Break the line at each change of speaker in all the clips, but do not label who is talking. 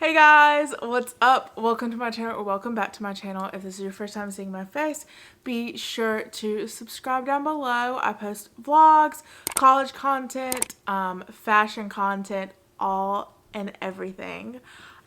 Hey guys, what's up? Welcome to my channel, or welcome back to my channel. If this is your first time seeing my face, be sure to subscribe down below. I post vlogs, college content, fashion content, all and everything.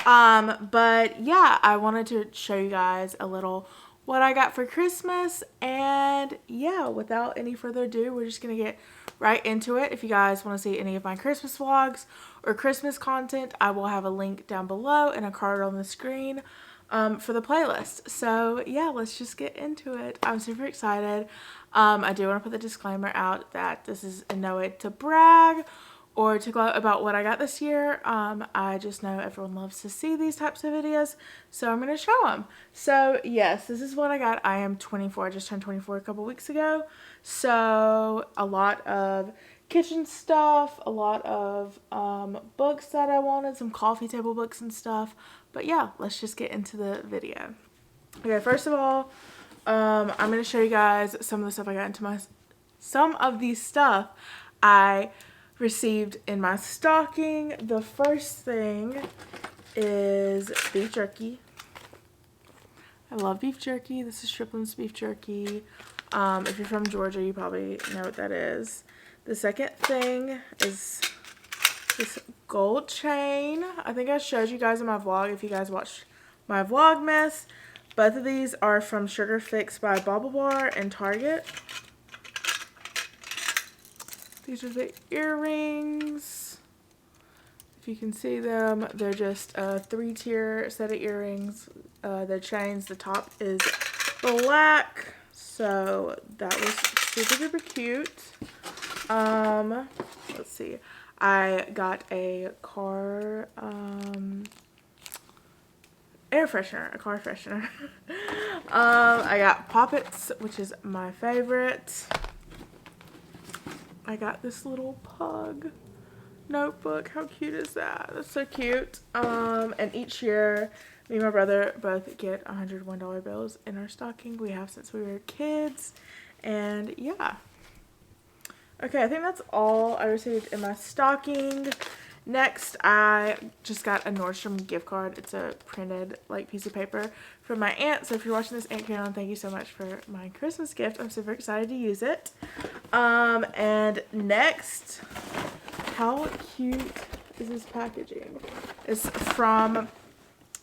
But yeah, I wanted to show you guys a little what I got for Christmas, and yeah, without any further ado, we're just gonna get right into it. If you guys want to see any of my Christmas vlogs or Christmas content, I will have a link down below and a card on the screen for the playlist. So yeah, let's just get into it. I'm super excited. I do want to put the disclaimer out that this is in no way to brag or to gloat about what I got this year. I just know everyone loves to see these types of videos, so I'm going to show them. So yes, this is what I got. I am 24. I just turned 24 a couple weeks ago. So a lot of kitchen stuff, a lot of books that I wanted, some coffee table books and stuff. But yeah, let's just get into the video. Okay, first of all, I'm going to show you guys some of the stuff I got into some of the stuff I received in my stocking. The first thing is beef jerky. I love beef jerky. This is Strickland's beef jerky. If you're from Georgia, you probably know what that is. The second thing is this gold chain. I think I showed you guys in my vlog if you guys watched my Vlogmas. Both of these are from Sugar Fix by BaubleBar and Target. These are the earrings. If you can see them, they're just a 3-tier set of earrings. They're chains. The top is black. So that was super cute. Let's see. I got a car air freshener, a car freshener. I got Poppets, which is my favorite. I got this little pug notebook. How cute is that? That's so cute. And each year, me and my brother both get $101 bills in our stocking. We have since we were kids. And yeah. Okay, I think that's all I received in my stocking. Next, I just got a Nordstrom gift card. It's a printed like piece of paper from my aunt. So if you're watching this, Aunt Carolyn, thank you so much for my Christmas gift. I'm super excited to use it. And next, how cute is this packaging? It's from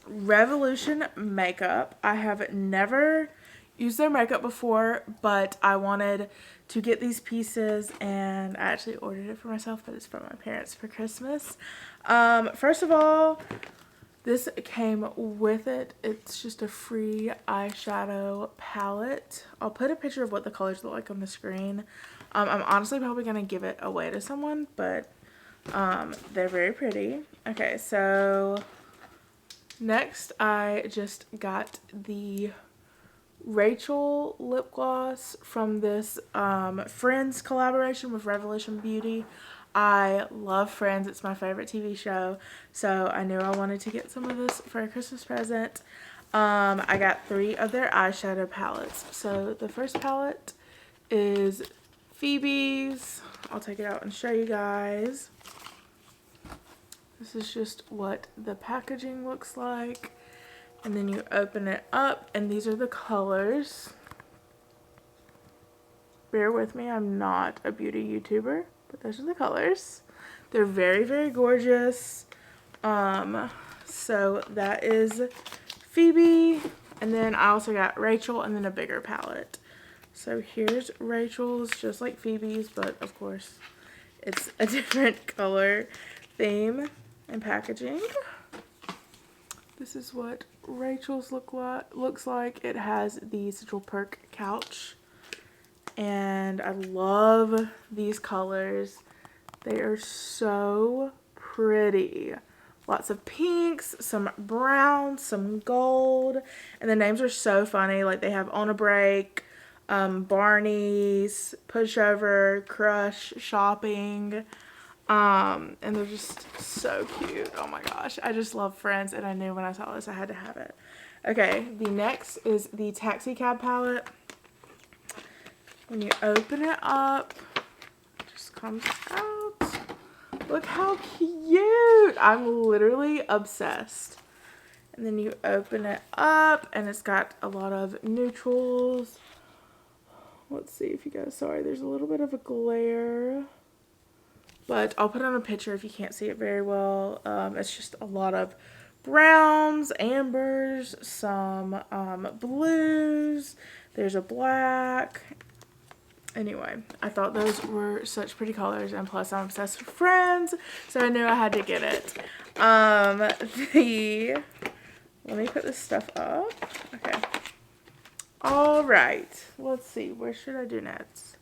Revolution Makeup. I have never used their makeup before, but I wanted to get these pieces, and I actually ordered it for myself, but it's from my parents for Christmas. First of all, this came with it. It's just a free eyeshadow palette. I'll put a picture of what the colors look like on the screen. I'm honestly probably going to give it away to someone, but they're very pretty. Okay, so next I just got the Rachel lip gloss from this Friends collaboration with Revolution Beauty. I love Friends. It's my favorite TV show, so I knew I wanted to get some of this for a Christmas present. I got 3 of their eyeshadow palettes. So the first palette is Phoebe's. I'll take it out and show you guys. This is just what the packaging looks like. And then you open it up, and these are the colors. Bear with me, I'm not a beauty YouTuber, but those are the colors. They're very gorgeous. So that is Phoebe, and then I also got Rachel, and then a bigger palette. So here's Rachel's, just like Phoebe's, but of course it's a different color theme and packaging. This is what Rachel's looks like. It has the Central Perk couch, and I love these colors. They are so pretty. Lots of pinks, some browns, some gold, and the names are so funny. Like they have On a Break, Barney's, Pushover, Crush, Shopping. And they're just so cute. Oh my gosh, I just love Friends, and I knew when I saw this I had to have it. Okay, the next is the Taxi Cab palette. When you open it up, it just comes out. Look how cute! I'm literally obsessed. And then you open it up and it's got a lot of neutrals. Let's see if you guys, sorry, there's a little bit of a glare, but I'll put on a picture if you can't see it very well. It's just a lot of browns, ambers, some blues, there's a black. Anyway, I thought those were such pretty colors, and plus I'm obsessed with Friends, so I knew I had to get it. Let me put this stuff up. Okay. All right. Let's see. Where should I do next?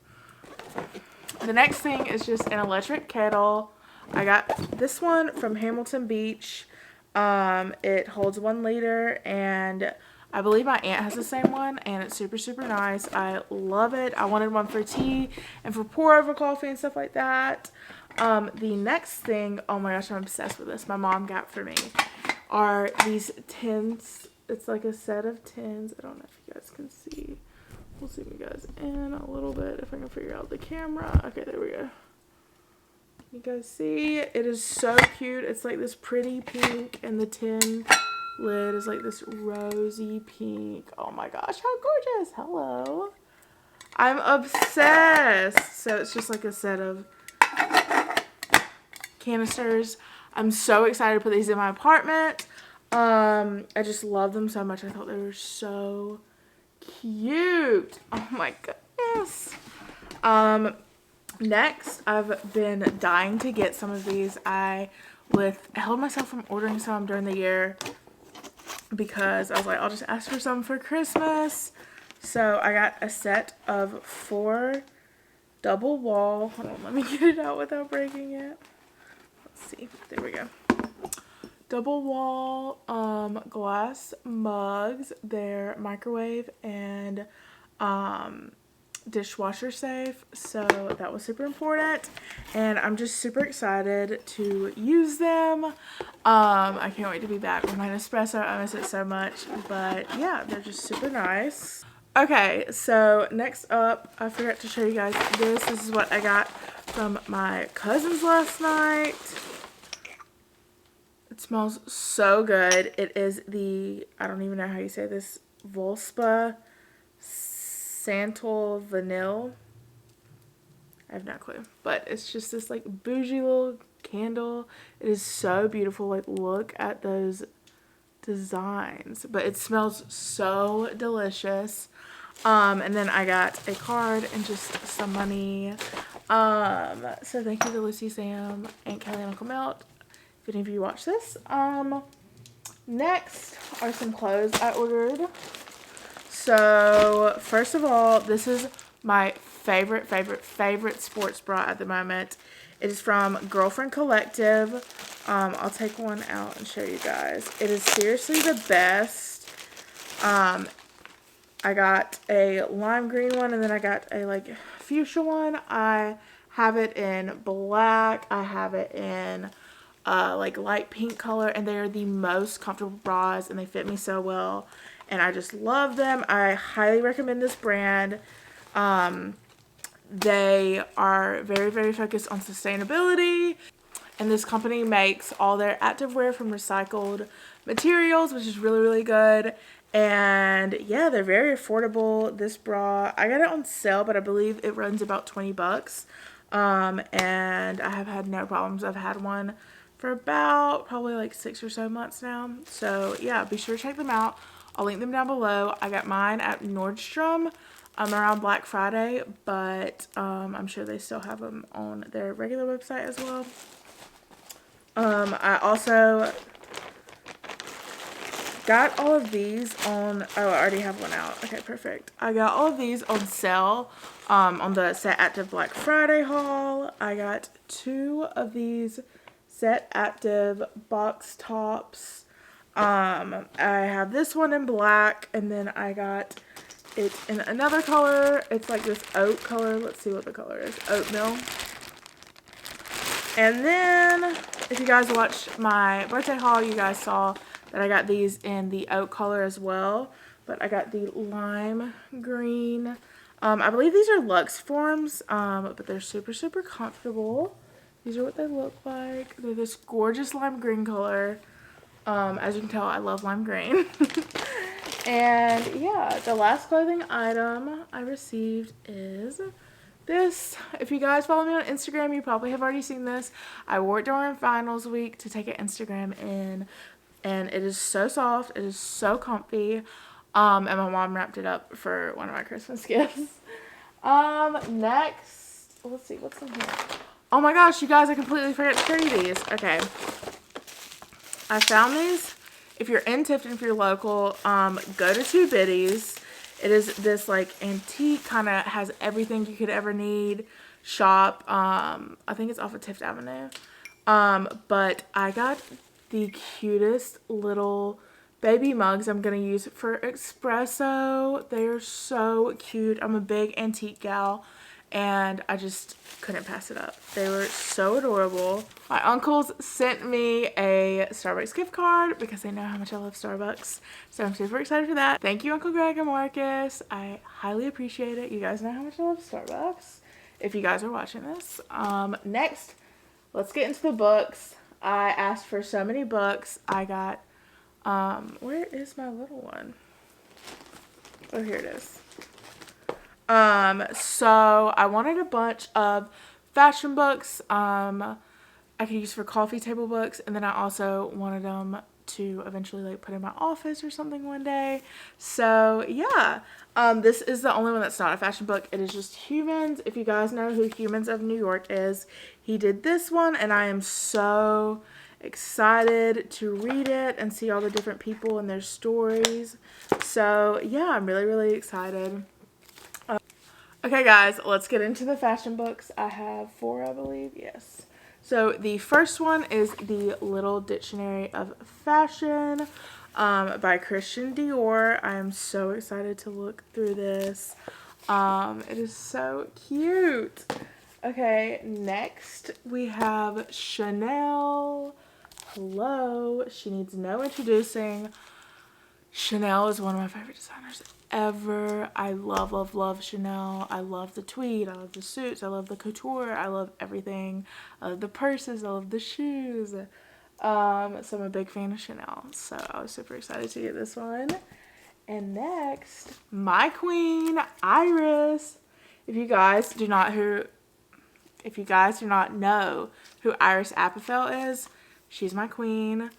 The next thing is just an electric kettle. I got this one from Hamilton Beach. It holds 1 liter, and I believe my aunt has the same one, and it's super, super nice. I love it. I wanted one for tea and for pour over coffee and stuff like that. The next thing, oh my gosh, I'm obsessed with this. My mom got for me are these tins. It's like a set of tins. I don't know if you guys can see. We'll zoom you guys in a little bit if I can figure out the camera. Okay, there we go. You guys see? It is so cute. It's like this pretty pink, and the tin lid is like this rosy pink. Oh my gosh, how gorgeous. Hello. I'm obsessed. So it's just like a set of canisters. I'm so excited to put these in my apartment. I just love them so much. I thought they were so cute. Oh my goodness. Next, I've been dying to get some of these. I held myself from ordering some during the year because I was like, I'll just ask for some for Christmas. So I got a set of 4 double wall. Hold on, let me get it out without breaking it. Let's see. There we go. Double wall glass mugs. They're microwave and dishwasher safe, so that was super important, and I'm just super excited to use them. I can't wait to be back with my Nespresso. I miss it so much, but yeah, they're just super nice. Okay, so next up, I forgot to show you guys this. This is what I got from my cousins last night. It smells so good. It is the, I don't even know how you say this, Volspa Santal Vanille. I have no clue, but it's just this like bougie little candle. It is so beautiful. Like, look at those designs, but it smells so delicious. And then I got a card and just some money. So thank you to Lucy, Sam, Aunt Kelly, and Uncle Milt, if any of you watch this. Next are some clothes I ordered. So first of all, this is my favorite sports bra at the moment. It is from Girlfriend Collective. I'll take one out and show you guys. It is seriously the best. I got a lime green one, and then I got a like fuchsia one. I have it in black. I have it in like light pink color, and they are the most comfortable bras, and they fit me so well, and I just love them. I highly recommend this brand. They are very focused on sustainability, and this company makes all their activewear from recycled materials, which is really good. And yeah, they're very affordable. This bra, I got it on sale, but I believe it runs about 20 bucks. And I have had no problems. I've had one for about probably like 6 or so months now. So yeah, be sure to check them out. I'll link them down below. I got mine at Nordstrom around Black Friday, but I'm sure they still have them on their regular website as well. I also got all of these on, oh, I already have one out. Okay, perfect. I got all of these on sale on the Set Active Black Friday haul. I got 2 of these Set Active box tops. I have this one in black, and then I got it in another color. It's like this oat color. Let's see what the color is. Oatmeal. And then, if you guys watched my birthday haul, you guys saw that I got these in the oat color as well. But I got the lime green. I believe these are Luxe Forms, but they're super comfortable. These are what they look like. They're this gorgeous lime green color. As you can tell, I love lime green. And yeah, the last clothing item I received is this. If you guys follow me on Instagram, you probably have already seen this. I wore it during finals week to take an Instagram in, and it is so soft. It is so comfy. And my mom wrapped it up for one of my Christmas gifts. Next, let's see, what's in here? Oh my gosh, you guys, I completely forgot to show you these. Okay. I found these. If you're in Tifton, if you're local, go to Two Biddies. It is this like antique, kind of has everything you could ever need shop. I think it's off of Tift Avenue. But I got the cutest little baby mugs I'm going to use for espresso. They are so cute. I'm a big antique gal, and I just couldn't pass it up. They were so adorable. My uncles sent me a Starbucks gift card because they know how much I love Starbucks. So I'm super excited for that. Thank you, Uncle Greg and Marcus. I highly appreciate it. You guys know how much I love Starbucks if you guys are watching this. Next, let's get into the books. I asked for so many books. I got, where is my little one? Oh, here it is. So I wanted a bunch of fashion books, I could use for coffee table books, and then I also wanted them to eventually like put in my office or something one day. So yeah, this is the only one that's not a fashion book. It is just Humans. If you guys know who Humans of New York is, he did this one, and I am so excited to read it and see all the different people and their stories. So yeah, I'm really, really excited. Okay guys, let's get into the fashion books. I have 4, I believe. Yes. So the first one is the Little Dictionary of Fashion by Christian Dior. I am so excited to look through this. It is so cute. Okay, next we have Chanel. Hello. She needs no introducing. Chanel is one of my favorite designers ever. I love, love, love Chanel. I love the tweed. I love the suits. I love the couture. I love everything. I love the purses. I love the shoes. So I'm a big fan of Chanel. So I was super excited to get this one. And next, my queen, Iris. If you guys do not know who Iris Apatow is, she's my queen.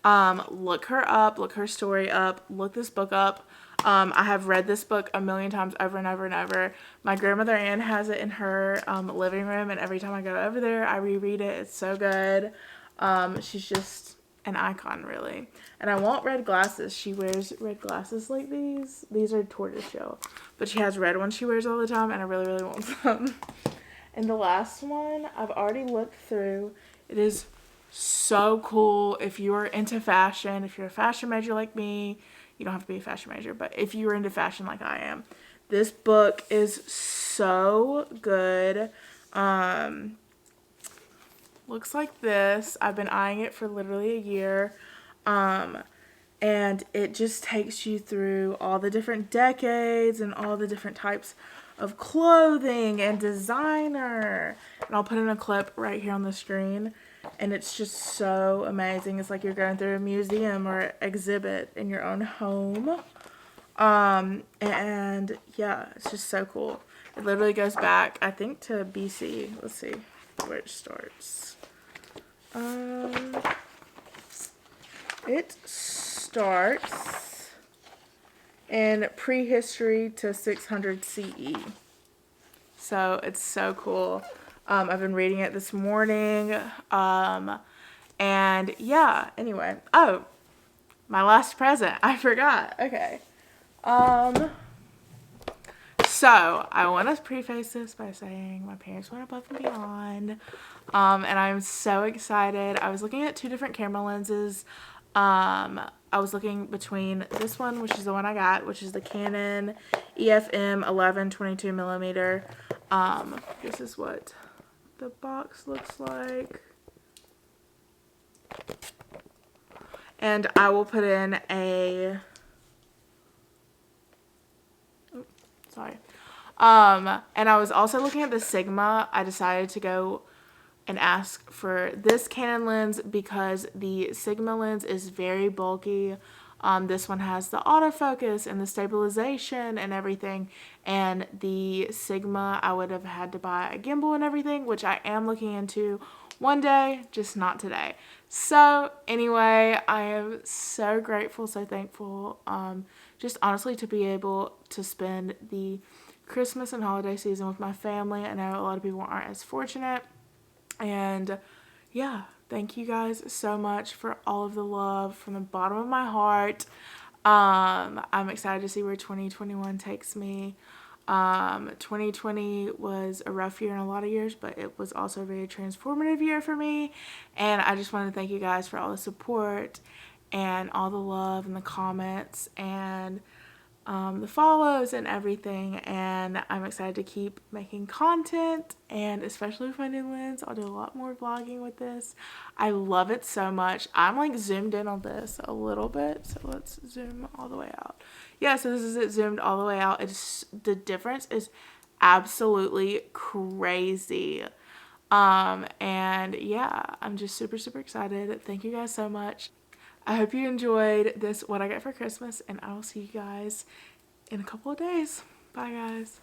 Look her up, look her story up, look this book up. I have read this book a million times over and over and over. My grandmother Ann has it in her living room, and every time I go over there, I reread it. It's so good. She's just an icon, really. And I want red glasses. She wears red glasses like these. These are tortoiseshell, but she has red ones she wears all the time, and I really, really want some. And the last one, I've already looked through. It is so cool. If you're into fashion, if you're a fashion major like me, you don't have to be a fashion major, but if you're into fashion like I am, this book is so good. Looks like this. I've been eyeing it for literally a year. And it just takes you through all the different decades and all the different types of clothing and designer. And I'll put in a clip right here on the screen. And it's just so amazing. It's like you're going through a museum or exhibit in your own home. And yeah, it's just so cool. It literally goes back, I think, to BC. Let's see where it starts. It starts in prehistory to 600 CE. So it's so cool. I've been reading it this morning. And yeah, anyway. Oh, my last present. I forgot. Okay. So I want to preface this by saying my parents went above and beyond. And I'm so excited. I was looking at 2 different camera lenses. I was looking between this one, which is the one I got, which is the Canon EFM 11 22 millimeter. This is what the box looks like. And I will put in a, sorry. And I was also looking at the Sigma. I decided to go and ask for this Canon lens because the Sigma lens is very bulky. This one has the autofocus and the stabilization and everything, and the Sigma I would have had to buy a gimbal and everything, which I am looking into one day, just not today. So anyway, I am so grateful, so thankful, just honestly to be able to spend the Christmas and holiday season with my family. I know a lot of people aren't as fortunate, and yeah, thank you guys so much for all of the love from the bottom of my heart. I'm excited to see where 2021 takes me. 2020 was a rough year in a lot of years, but it was also a very transformative year for me. And I just want to thank you guys for all the support and all the love and the comments and the follows and everything. And I'm excited to keep making content, and especially with my new lens, I'll do a lot more vlogging with this. I love it so much. I'm like zoomed in on this a little bit, so let's zoom all the way out. Yeah, so this is it zoomed all the way out. It's the difference is absolutely crazy. And yeah, I'm just super excited. Thank you guys so much. I hope you enjoyed this What I Get for Christmas, and I will see you guys in a couple of days. Bye, guys.